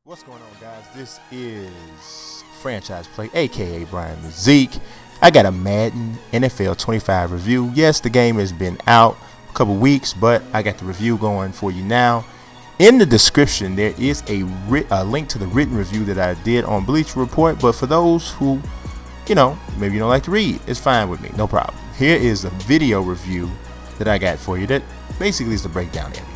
What's going on, guys? This is Franchise Play, aka Brian the Zeke. I got a Madden NFL 25 review. Yes, the game has been out a couple weeks, but I got the review going for you now. In the description, there is a link to the written review that I did on Bleacher Report. But for those who, maybe you don't like to read, it's fine with me, no problem. Here is a video review that I got for you that basically is to break down everything.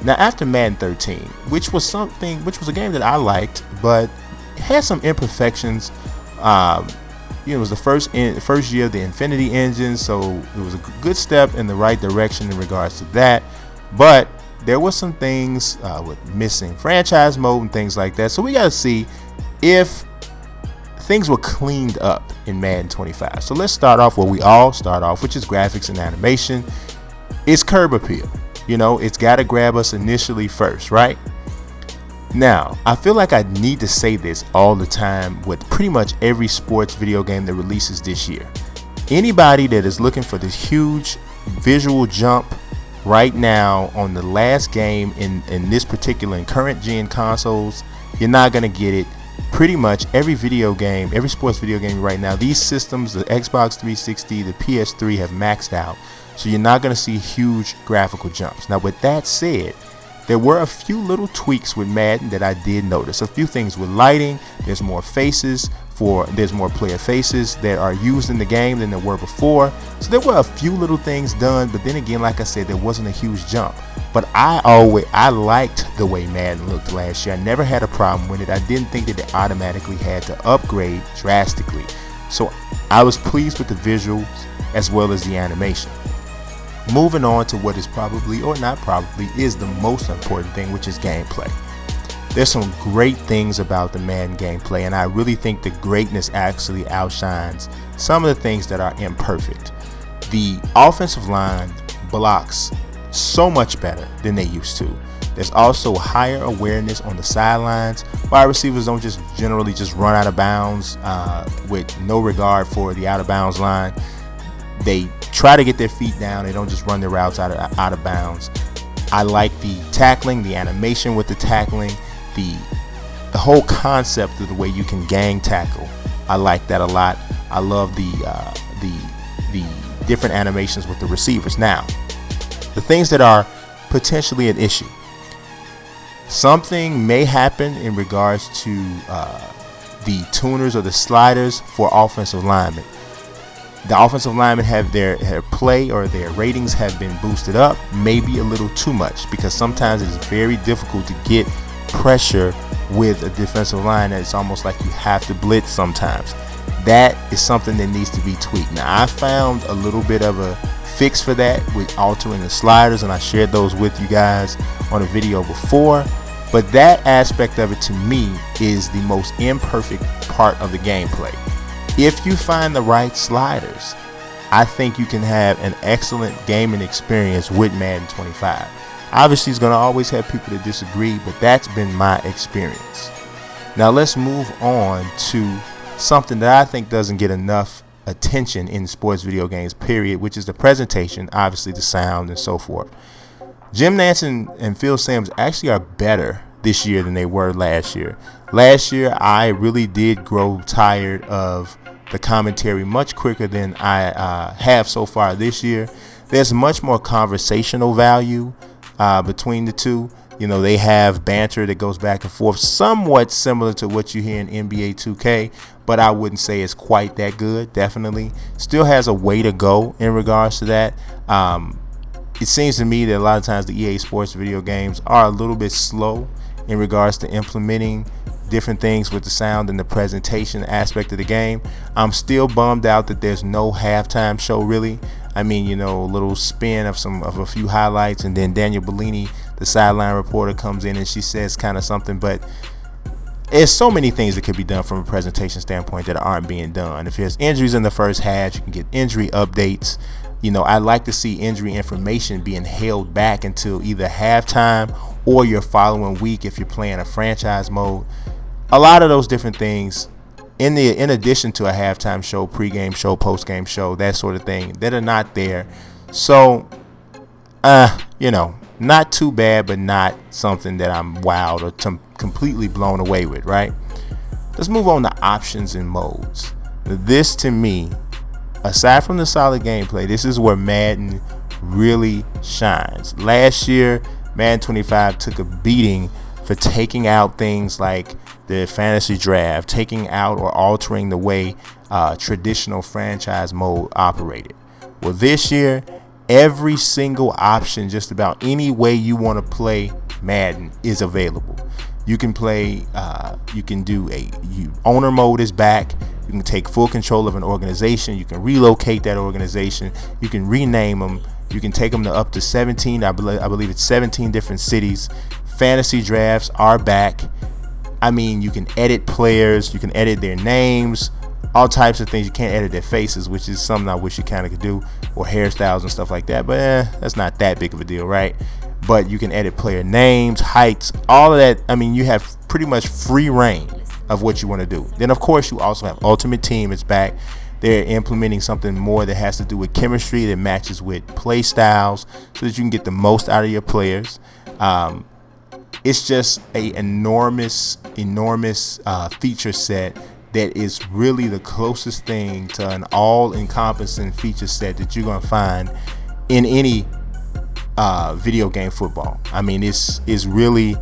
Now, after Madden 13, which was a game that I liked, but it had some imperfections. It was the first year of the Infinity Engine, so it was a good step in the right direction in regards to that. But there were some things with missing franchise mode and things like that. So we got to see if things were cleaned up in Madden 25. So let's start off where we all start off, which is graphics and animation. It's curb appeal. It's got to grab us initially first, right? Now, I feel like I need to say this all the time with pretty much every sports video game that releases this year. Anybody that is looking for this huge visual jump right now on the last game in this particular current gen consoles, you're not going to get it. Pretty much every sports video game right now, these systems, the Xbox 360, the PS3 have maxed out. So you're not going to see huge graphical jumps. Now, with that said, there were a few little tweaks with Madden that I did notice. A few things with lighting. There's more player faces that are used in the game than there were before. So there were a few little things done, but then again, like I said, there wasn't a huge jump. But I liked the way Madden looked last year. I never had a problem with it. I didn't think that it automatically had to upgrade drastically. So I was pleased with the visuals as well as the animation. Moving on to what is probably, or not probably, is the most important thing, which is gameplay. There's some great things about the Madden gameplay, and I really think the greatness actually outshines some of the things that are imperfect. The offensive line blocks so much better than they used to. There's also higher awareness on the sidelines. Wide receivers don't just generally run out of bounds with no regard for the out of bounds line. They try to get their feet down. They don't just run their routes out of bounds. I like the tackling, the animation with the tackling, the whole concept of the way you can gang tackle. I like that a lot. I love the different animations with the receivers. Now, the things that are potentially an issue. Something may happen in regards to the tuners or the sliders for offensive linemen. The offensive linemen have their play or their ratings have been boosted up, maybe a little too much, because sometimes it is very difficult to get pressure with a defensive line. It's almost like you have to blitz sometimes. That is something that needs to be tweaked. Now, I found a little bit of a fix for that with altering the sliders, and I shared those with you guys on a video before. But that aspect of it, to me, is the most imperfect part of the gameplay. If you find the right sliders, I think you can have an excellent gaming experience with Madden 25. Obviously, it's going to always have people that disagree, but that's been my experience. Now, let's move on to something that I think doesn't get enough attention in sports video games, period, which is the presentation, obviously the sound and so forth. Jim Nantz and Phil Simms actually are better this year than they were last year. Last year, I really did grow tired of the commentary much quicker than I have so far this year. There's much more conversational value between the two. They have banter that goes back and forth, somewhat similar to what you hear in NBA 2K, but I wouldn't say it's quite that good. Definitely still has a way to go in regards to that. It seems to me that a lot of times the EA Sports video games are a little bit slow in regards to implementing different things with the sound and the presentation aspect of the game. I'm still bummed out that there's no halftime show, really. I mean, a little spin of a few highlights, and then Daniel Bellini, the sideline reporter, comes in and she says kind of something. But there's so many things that could be done from a presentation standpoint that aren't being done. If there's injuries in the first half, you can get injury updates. I'd like to see injury information being held back until either halftime or your following week if you're playing a franchise mode. A lot of those different things, in addition to a halftime show, pregame show, postgame show, that sort of thing, that are not there. So, Not too bad, but not something that I'm wowed or completely blown away with, right? Let's move on to options and modes. This, to me, aside from the solid gameplay, this is where Madden really shines. Last year, Madden 25 took a beating for taking out things like the fantasy draft, taking out or altering the way traditional franchise mode operated. Well, this year, every single option, just about any way you want to play Madden, is available. You can play, you can do owner mode is back. You can take full control of an organization. You can relocate that organization. You can rename them. You can take them to up to 17. I believe it's 17 different cities. Fantasy drafts are back. I mean, you can edit players. You can edit their names. All types of things. You can't edit their faces, which is something I wish you kind of could do, or hairstyles and stuff like that. But that's not that big of a deal, right? But you can edit player names, heights, all of that. I mean, you have pretty much free reign of what you want to do. Then, of course, you also have Ultimate Team. It's back. They're implementing something more that has to do with chemistry that matches with play styles so that you can get the most out of your players. It's just an enormous feature set that is really the closest thing to an all-encompassing feature set that you're going to find in any video game football. I mean, it's really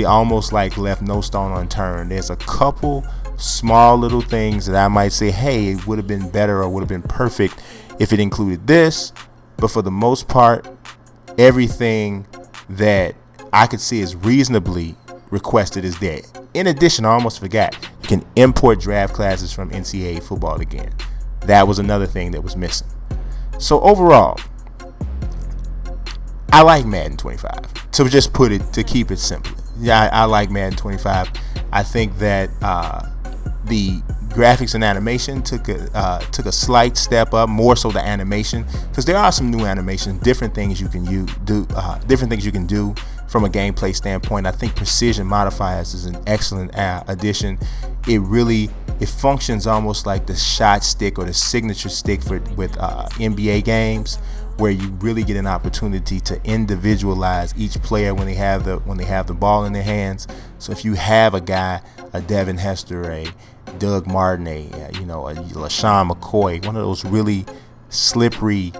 almost like left no stone unturned. There's a couple small little things that I might say, hey, it would have been better or would have been perfect if it included this. But for the most part, everything that I could see is reasonably requested is there. In addition, I almost forgot, you can import draft classes from NCAA football again. That was another thing that was missing. So overall, I like Madden 25. To keep it simple. Yeah, I like Madden 25. I think that the graphics and animation took a slight step up, more so the animation, because there are some new animations, different things you can do from a gameplay standpoint. I think precision modifiers is an excellent addition. It functions almost like the shot stick or the signature stick with NBA games, where you really get an opportunity to individualize each player when they have the ball in their hands. So if you have a guy, a Devin Hester, a Doug Martin, a LaShawn McCoy, one of those really slippery,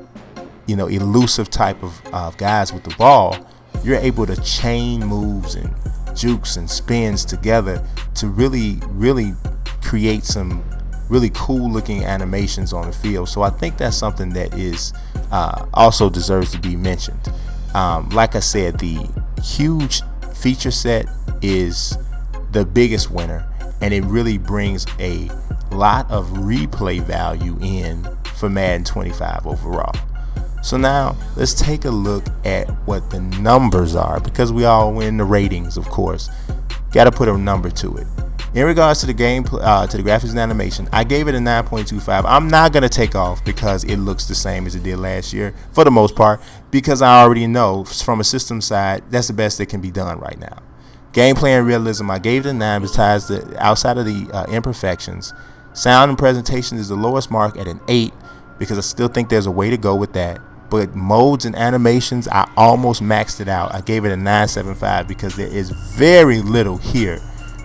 elusive type of guys with the ball, you're able to chain moves and jukes and spins together to really create some really cool looking animations on the field. So I think that's something that is also deserves to be mentioned. Like I said, the huge feature set is the biggest winner, and it really brings a lot of replay value in for Madden 25 overall. So now let's take a look at what the numbers are, because we all win the ratings, of course. Got to put a number to it. In regards to the game, to the graphics and animation, I gave it a 9.25. I'm not going to take off because it looks the same as it did last year for the most part, because I already know from a system side that's the best that can be done right now. Gameplay and realism, I gave it a 9 besides outside of the imperfections. Sound and presentation is the lowest mark at an 8 because I still think there's a way to go with that. But modes and animations, I almost maxed it out. I gave it a 9.75 because there is very little here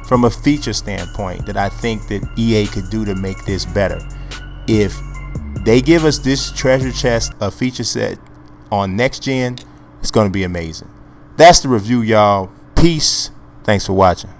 from a feature standpoint that I think that EA could do to make this better. If they give us this treasure chest of feature set on next gen, it's going to be amazing. That's the review, y'all. Peace. Thanks for watching.